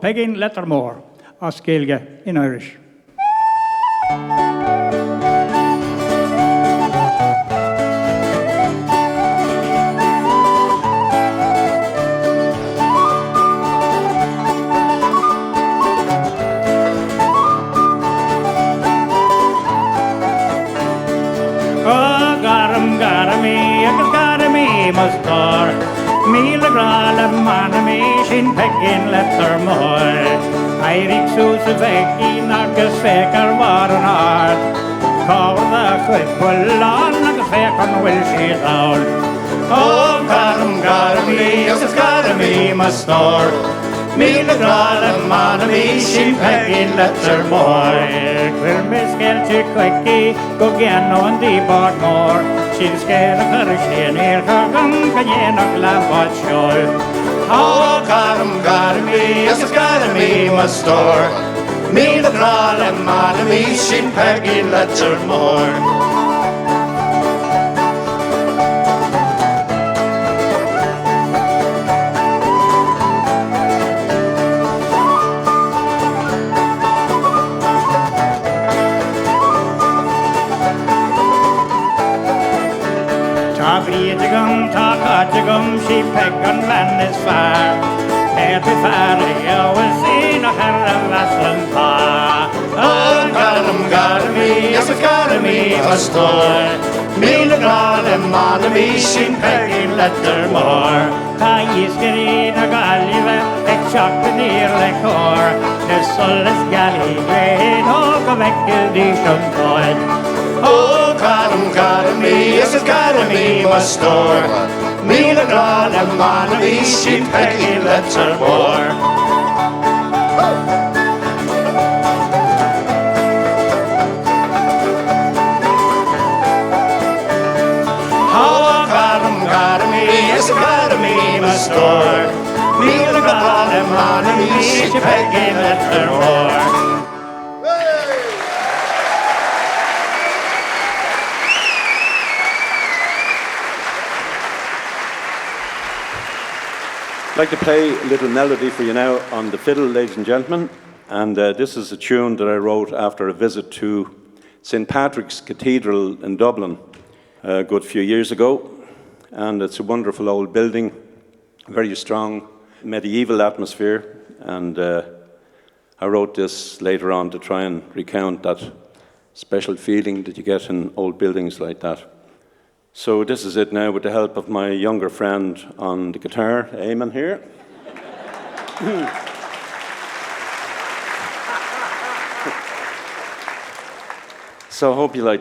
Pegging Lettermore, Oscailge in Irish. Mustar Míle grala manami sin peggin Lettermore Eirik Susa vegi nagus fekar var an ard Cawda chwipwylon nagus fekan will she down Oh garami, agus garami Mustar Míle grala manami sin peggin Lettermore Quir miskel to quickie go gen on the Bardmore She'll scare a Kirsten here, her gun can ye not laugh what show. Oh, garami, yes, garami, must store. Me the grall and manami, she'll peggy Lettermore. Takatagum, she peck on land is far. Every fairy always seen a hair of Aslan pa. Oh, garami, yes, garami, a store. Me the girl and manami, she peck in Lettermore. Is getting a gallive, a chocolate near the core. The soul is galley, great, oh, go back to the shun. Oh, garami, yes, garami, must store. Me the grall and manami, she peggy Lettermore. Oh, garami, yes, garami, must store. Me the grall and manami, she peggy Lettermore. I'd like to play a little melody for you now on the fiddle, ladies and gentlemen. And this is a tune that I wrote after a visit to St. Patrick's Cathedral in Dublin a good few years ago. And it's a wonderful old building, very strong medieval atmosphere. And I wrote this later on to try and recount that special feeling that you get in old buildings like that. So this is it now with the help of my younger friend on the guitar, Eamon here. So I hope you like this.